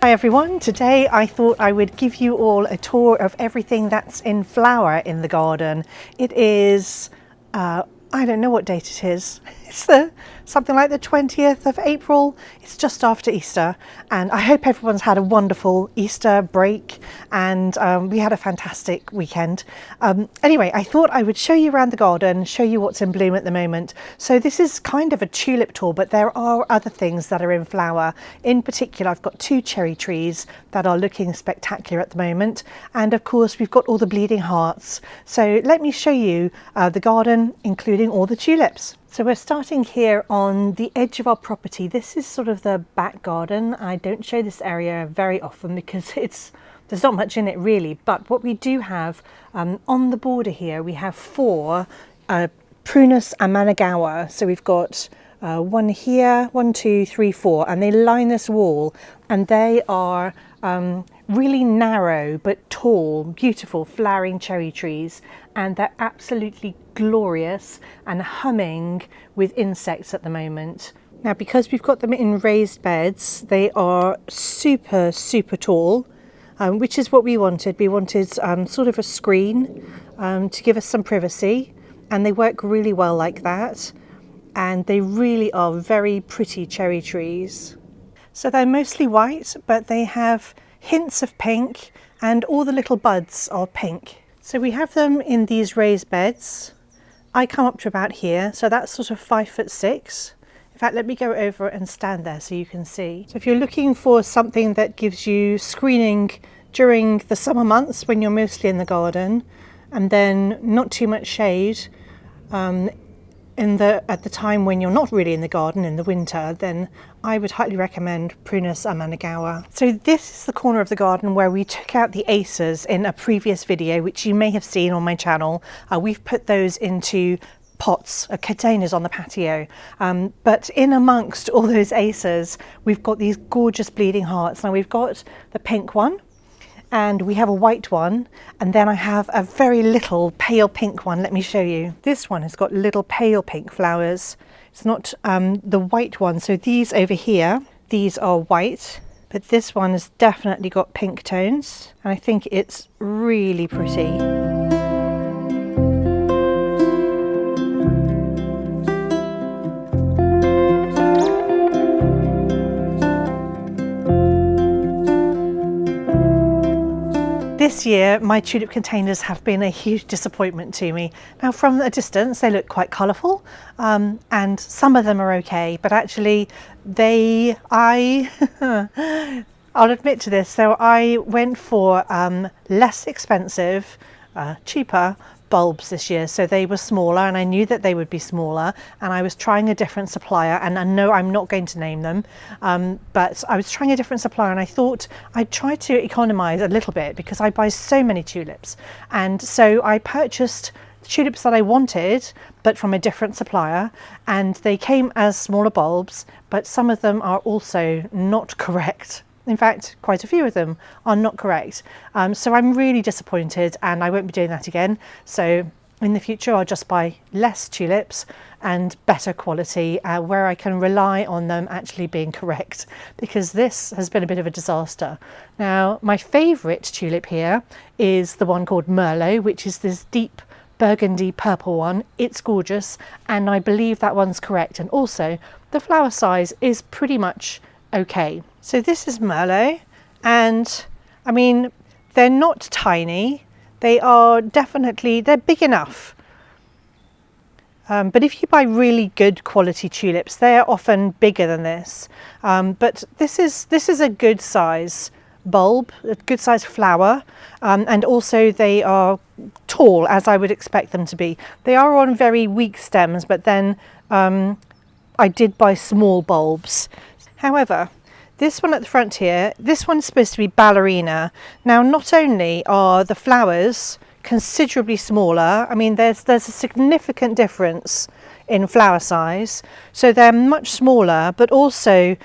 Hi everyone, today I thought I would give you all a tour of everything that's in flower in the garden. It is, I don't know what date it is. It's something like the 20th of April. It's just after Easter, and I hope everyone's had a wonderful Easter break, and we had a fantastic weekend. Anyway, I thought I would show you around the garden, show you what's in bloom at the moment. So this is kind of a tulip tour, but there are other things that are in flower. In particular, I've got 2 cherry trees that are looking spectacular at the moment, and of course we've got all the bleeding hearts. So let me show you the garden, including all the tulips. So we're starting here on the edge of our property. This is sort of the back garden. I don't show this area very often because there's not much in it really, but what we do have on the border here, we have 4 Prunus Amanagawa. So we've got 1 here, 1, 2, 3, 4, and they line this wall, and they are really narrow but tall, beautiful flowering cherry trees, and they're absolutely glorious and humming with insects at the moment. Now, because we've got them in raised beds, they are super tall, which is what we wanted. We wanted sort of a screen to give us some privacy, and they work really well like that, and they really are very pretty cherry trees. So they're mostly white, but they have hints of pink, and all the little buds are pink. So we have them in these raised beds. I come up to about here, so that's sort of 5'6". In fact, let me go over and stand there so you can see. So if you're looking for something that gives you screening during the summer months when you're mostly in the garden, and then not too much shade at the time when you're not really in the garden in the winter, then I would highly recommend Prunus Amanagawa. So this is the corner of the garden where we took out the acers in a previous video, which you may have seen on my channel. We've put those into pots, containers on the patio, but in amongst all those acers we've got these gorgeous bleeding hearts. Now we've got the pink one, and we have a white one, and then I have a very little pale pink one. Let me show you. This one has got little pale pink flowers. It's not the white one. So these over here, these are white, but this one has definitely got pink tones, and I think it's really pretty. This year my tulip containers have been a huge disappointment to me. Now from a distance they look quite colourful, and some of them are okay, but actually I'll admit to this, so I went for less expensive, cheaper bulbs this year. So they were smaller, and I knew that they would be smaller, and I was trying a different supplier, and I know I'm not going to name them, but I was trying a different supplier, and I thought I'd try to economize a little bit because I buy so many tulips, and so I purchased tulips that I wanted but from a different supplier, and they came as smaller bulbs, but some of them are also not correct. In fact, quite a few of them are not correct. So I'm really disappointed, and I won't be doing that again. So in the future, I'll just buy less tulips and better quality, where I can rely on them actually being correct, because this has been a bit of a disaster. Now, my favourite tulip here is the one called Merlot, which is this deep burgundy purple one. It's gorgeous, and I believe that one's correct. And also, the flower size is pretty much okay. So this is Merlot, and I mean, they're not tiny. They're big enough. But if you buy really good quality tulips, they're often bigger than this. But this is a good size bulb, a good size flower, and also they are tall as I would expect them to be. They are on very weak stems, but then I did buy small bulbs. However, this one at the front here, this one's supposed to be ballerina. Now, not only are the flowers considerably smaller, I mean, there's a significant difference in flower size, so they're much smaller, but also,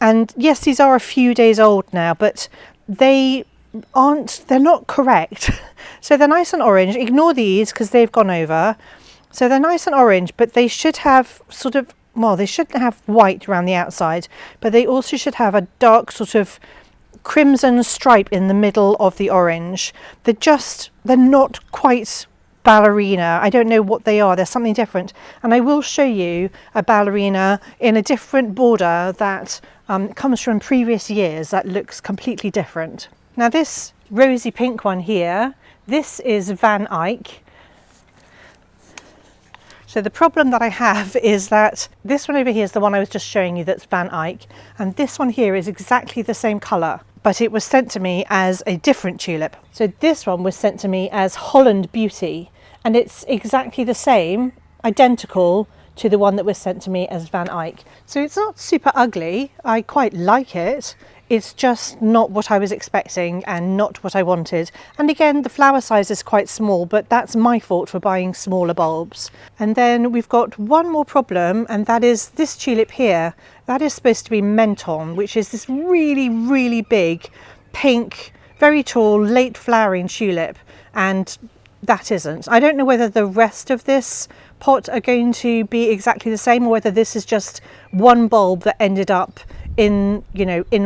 and yes, these are a few days old now, but they're not correct. So they're nice and orange. Ignore these because they've gone over. So they're nice and orange, but they should have sort of, well, they shouldn't have white around the outside, but they also should have a dark sort of crimson stripe in the middle of the orange. They're not quite ballerina. I don't know what they are. There's something different. And I will show you a ballerina in a different border that comes from previous years that looks completely different. Now this rosy pink one here, this is Van Eyck. So the problem that I have is that this one over here is the one I was just showing you, that's Van Eyck, and this one here is exactly the same colour, but it was sent to me as a different tulip. So this one was sent to me as Holland Beauty, and it's exactly the same, identical to the one that was sent to me as Van Eyck. So it's not super ugly, I quite like it. It's just not what I was expecting and not what I wanted. And again, the flower size is quite small, but that's my fault for buying smaller bulbs. And then we've got one more problem, and that is this tulip here. That is supposed to be Menton, which is this really, really big, pink, very tall, late flowering tulip. And that isn't. I don't know whether the rest of this pot are going to be exactly the same, or whether this is just one bulb that ended up in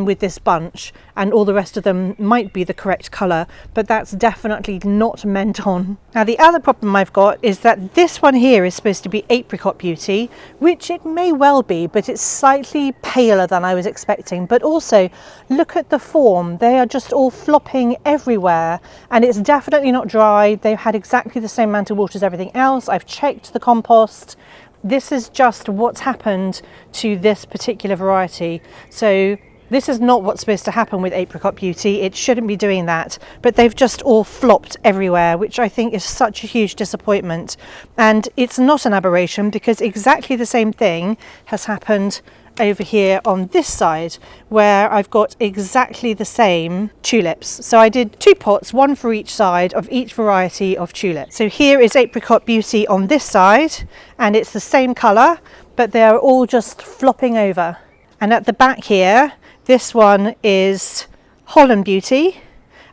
with this bunch, and all the rest of them might be the correct colour, but that's definitely not Menton. Now the other problem I've got is that this one here is supposed to be Apricot Beauty, which it may well be, but it's slightly paler than I was expecting. But also look at the form, they are just all flopping everywhere, and it's definitely not dry. They've had exactly the same amount of water as everything else. I've checked the compost. This is just what's happened to this particular variety. So this is not what's supposed to happen with Apricot Beauty. It shouldn't be doing that, but they've just all flopped everywhere, which I think is such a huge disappointment. And it's not an aberration, because exactly the same thing has happened over here on this side, where I've got exactly the same tulips. So I did 2 pots, one for each side of each variety of tulip. So here is Apricot Beauty on this side, and it's the same colour, but they're all just flopping over. And at the back here, this one is Holland Beauty,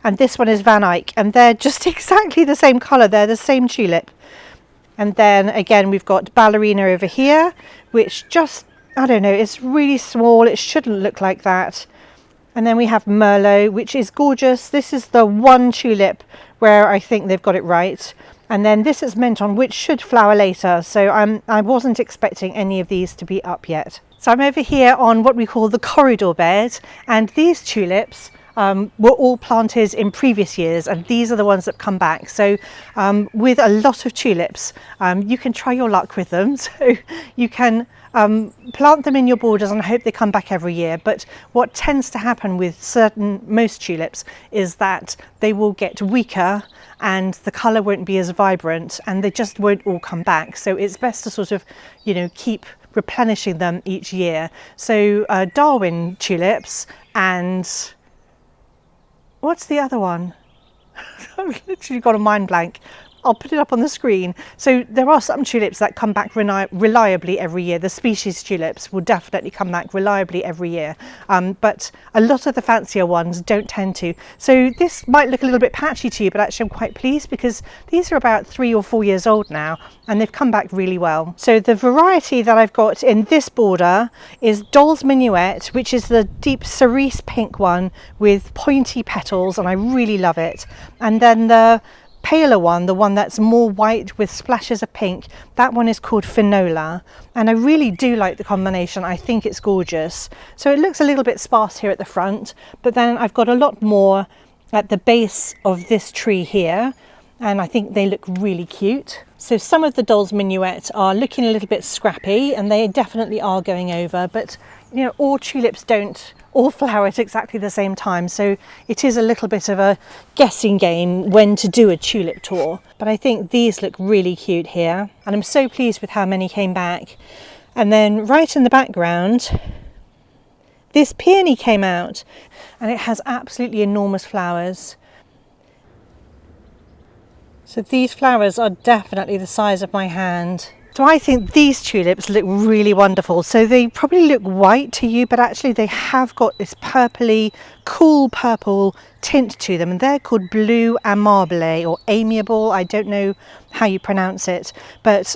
and this one is Van Eyck, and they're just exactly the same colour. They're the same tulip. And then again, we've got Ballerina over here, which just, I don't know, it's really small. It shouldn't look like that. And then we have Merlot, which is gorgeous. This is the one tulip where I think they've got it right. And then this is Menton, which should flower later. So I wasn't expecting any of these to be up yet. So I'm over here on what we call the corridor bed, and these tulips were all planted in previous years, and these are the ones that come back. So with a lot of tulips, you can try your luck with them. So you can plant them in your borders and hope they come back every year. But what tends to happen with most tulips is that they will get weaker and the colour won't be as vibrant, and they just won't all come back. So it's best to sort of, keep replenishing them each year. So Darwin tulips, and what's the other one? I've literally got a mind blank. I'll put it up on the screen. So there are some tulips that come back reliably every year. The species tulips will definitely come back reliably every year, but a lot of the fancier ones don't tend to. So this might look a little bit patchy to you, but actually I'm quite pleased, because these are about 3 or 4 years old now, and they've come back really well. So the variety that I've got in this border is Doll's Minuet, which is the deep cerise pink one with pointy petals, and I really love it. And then the paler one, the one that's more white with splashes of pink, that one is called Finola, and I really do like the combination. I think it's gorgeous. So it looks a little bit sparse here at the front, but then I've got a lot more at the base of this tree here, and I think they look really cute. So some of the Doll's Minuet are looking a little bit scrappy, and they definitely are going over, but all tulips don't all flower at exactly the same time, so it is a little bit of a guessing game when to do a tulip tour. But I think these look really cute here, and I'm so pleased with how many came back. And then right in the background, this peony came out, and it has absolutely enormous flowers. So these flowers are definitely the size of my hand. So I think these tulips look really wonderful. So they probably look white to you, but actually they have got this purpley, cool purple tint to them, and they're called Blue Amabile or Amiable. I don't know how you pronounce it, but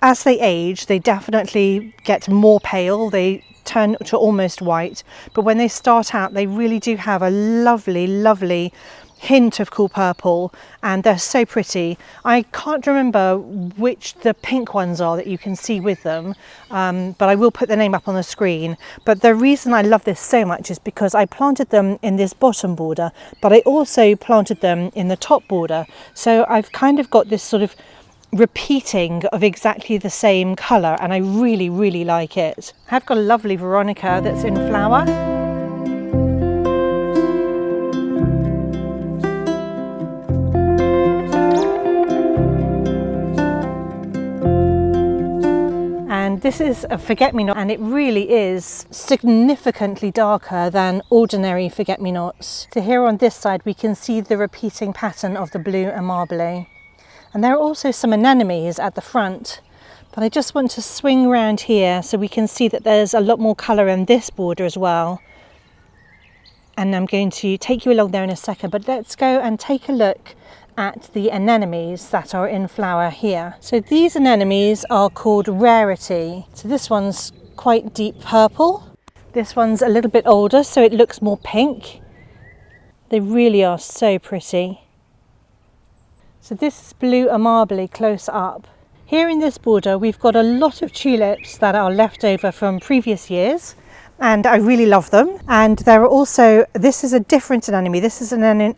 as they age, they definitely get more pale. They turn to almost white, but when they start out, they really do have a lovely, lovely hint of cool purple, and they're so pretty. I can't remember which the pink ones are that you can see with them, but I will put the name up on the screen. But the reason I love this so much is because I planted them in this bottom border, but I also planted them in the top border, so I've kind of got this sort of repeating of exactly the same colour, and I really, really like it. I've got a lovely Veronica that's in flower. And this is a forget-me-not, and it really is significantly darker than ordinary forget-me-nots. So here on this side we can see the repeating pattern of the blue amabile. And there are also some anemones at the front, but I just want to swing around here so we can see that there's a lot more colour in this border as well. And I'm going to take you along there in a second, but let's go and take a look at the anemones that are in flower here. So these anemones are called Rarity. So this one's quite deep purple. This one's a little bit older, so it looks more pink. They really are so pretty. So this is blue amabile close up. Here in this border we've got a lot of tulips that are left over from previous years, and I really love them. And there are also, this is a different anemone. This is an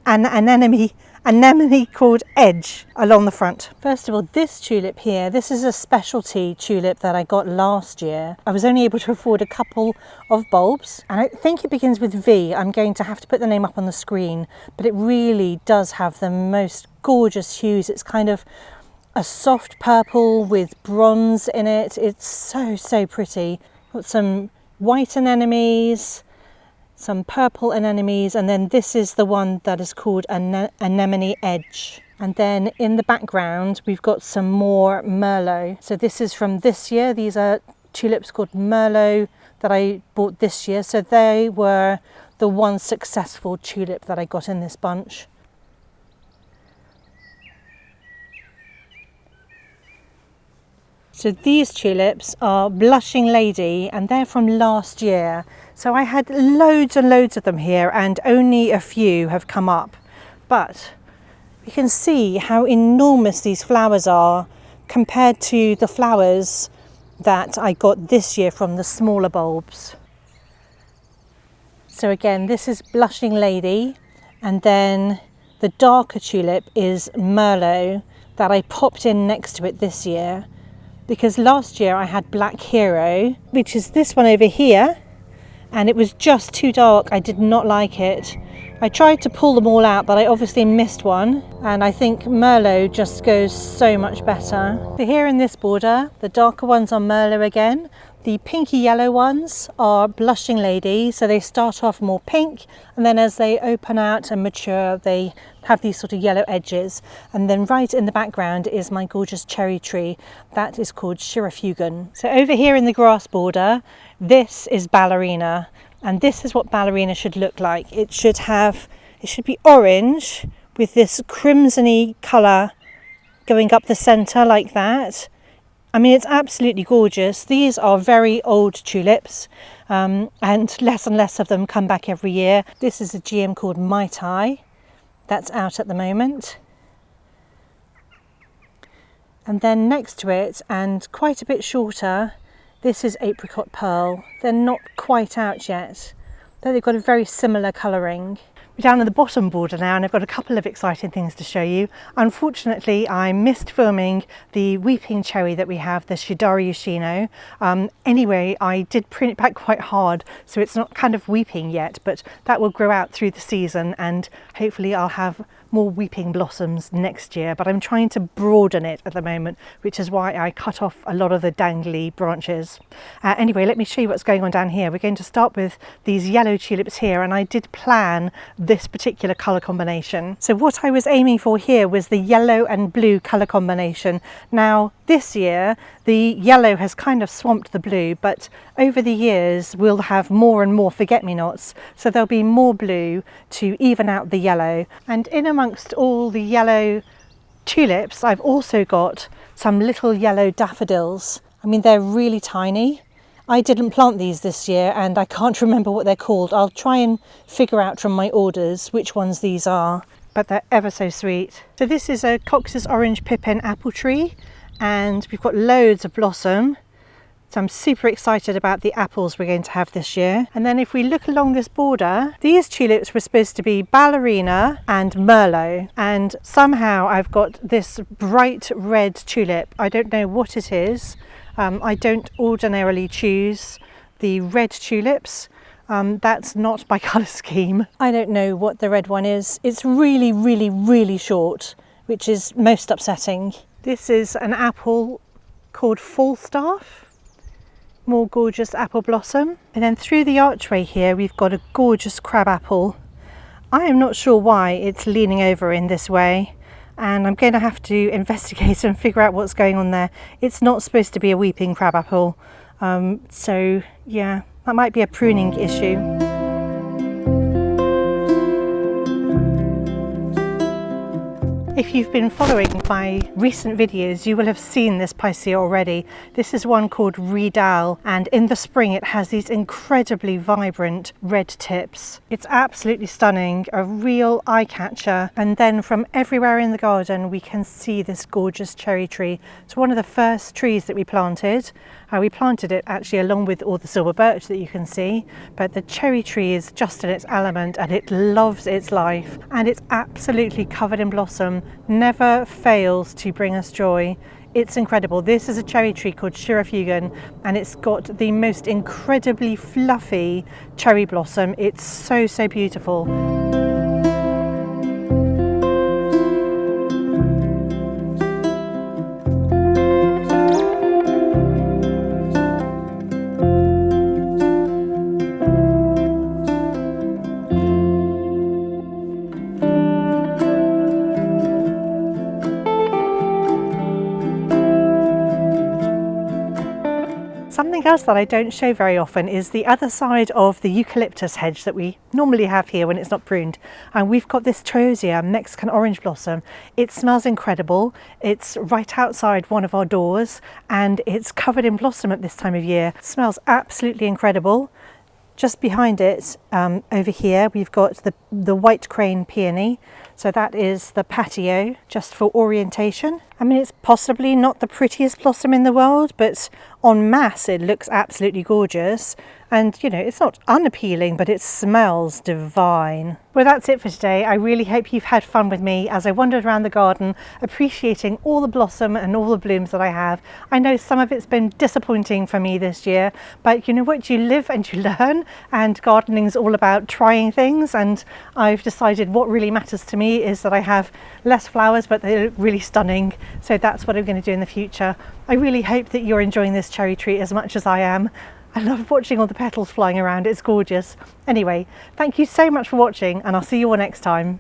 anemone called Edge along the front. First of all, this tulip here, this is a specialty tulip that I got last year. I was only able to afford a couple of bulbs, and I think it begins with V. I'm going to have to put the name up on the screen, but it really does have the most gorgeous hues. It's kind of a soft purple with bronze in it. It's so, so pretty. Got some white anemones, some purple anemones, and then this is the one that is called Anemone Edge. And then in the background we've got some more Merlot. So this is from this year. These are tulips called Merlot that I bought this year. So they were the one successful tulip that I got in this bunch. So these tulips are Blushing Lady, and they're from last year. So I had loads and loads of them here, and only a few have come up. But you can see how enormous these flowers are compared to the flowers that I got this year from the smaller bulbs. So again, this is Blushing Lady, and then the darker tulip is Merlot that I popped in next to it this year. Because last year I had Black Hero, which is this one over here, and it was just too dark. I did not like it. I tried to pull them all out, but I obviously missed one, and I think Merlot just goes so much better. So here in this border, the darker ones are Merlot again. The pinky yellow ones are Blushing Lady, so they start off more pink, and then as they open out and mature, they have these sort of yellow edges. And then right in the background is my gorgeous cherry tree. That is called Shirafugen. So over here in the grass border, this is Ballerina, and this is what Ballerina should look like. It should be orange with this crimsony colour going up the centre like that. I mean, it's absolutely gorgeous. These are very old tulips, and less of them come back every year. This is a GM called Mai Tai that's out at the moment. And then next to it, and quite a bit shorter, this is Apricot Pearl. They're not quite out yet, but they've got a very similar colouring. We're down at the bottom border now, and I've got a couple of exciting things to show you. Unfortunately, I missed filming the weeping cherry that we have, the Shidari Yoshino. Anyway, I did print it back quite hard, so it's not kind of weeping yet, but that will grow out through the season, and hopefully I'll have more weeping blossoms next year. But I'm trying to broaden it at the moment, which is why I cut off a lot of the dangly branches. Anyway, let me show you what's going on down here. We're going to start with these yellow tulips here, and I did plan this particular colour combination. So what I was aiming for here was the yellow and blue colour combination. Now this year the yellow has kind of swamped the blue, but over the years we'll have more and more forget-me-nots, so there'll be more blue to even out the yellow. And in amongst all the yellow tulips, I've also got some little yellow daffodils. I mean, they're really tiny. I didn't plant these this year and I can't remember what they're called. I'll try and figure out from my orders which ones these are, but they're ever so sweet. So this is a Cox's Orange Pippin apple tree and we've got loads of blossom. So I'm super excited about the apples we're going to have this year. And then if we look along this border, these tulips were supposed to be Ballerina and Merlot. And somehow I've got this bright red tulip. I don't know what it is. I don't ordinarily choose the red tulips. That's not my colour scheme. I don't know what the red one is. It's really, really, really short, which is most upsetting. This is an apple called Falstaff. More gorgeous apple blossom. And then through the archway here we've got a gorgeous crab apple. I am not sure why it's leaning over in this way and I'm going to have to investigate and figure out what's going on there. It's not supposed to be a weeping crab apple, so yeah, that might be a pruning issue. If you've been following my recent videos, you will have seen this Picea already. This is one called Riedel, and in the spring it has these incredibly vibrant red tips. It's absolutely stunning, a real eye catcher. And then from everywhere in the garden we can see this gorgeous cherry tree. It's one of the first trees that we planted. We planted it actually along with all the silver birch that you can see, but the cherry tree is just in its element and it loves its life and it's absolutely covered in blossom, never fails to bring us joy. It's incredible. This is a cherry tree called Shirafugen and it's got the most incredibly fluffy cherry blossom. It's so, so beautiful. Something else that I don't show very often is the other side of the eucalyptus hedge that we normally have here when it's not pruned. And we've got this Trosia Mexican orange blossom. It smells incredible. It's right outside one of our doors and it's covered in blossom at this time of year. It smells absolutely incredible. Just behind it, over here, we've got the white crane peony. So that is the patio, just for orientation. I mean, it's possibly not the prettiest blossom in the world, but en masse it looks absolutely gorgeous. And you know, it's not unappealing, but it smells divine. Well, that's it for today. I really hope you've had fun with me as I wandered around the garden, appreciating all the blossom and all the blooms that I have. I know some of it's been disappointing for me this year, but you know what? You live and you learn, and gardening's all about trying things. And I've decided what really matters to me is that I have less flowers, but they look really stunning. So that's what I'm going to do in the future. I really hope that you're enjoying this cherry tree as much as I am. I love watching all the petals flying around, it's gorgeous. Anyway, thank you so much for watching and I'll see you all next time.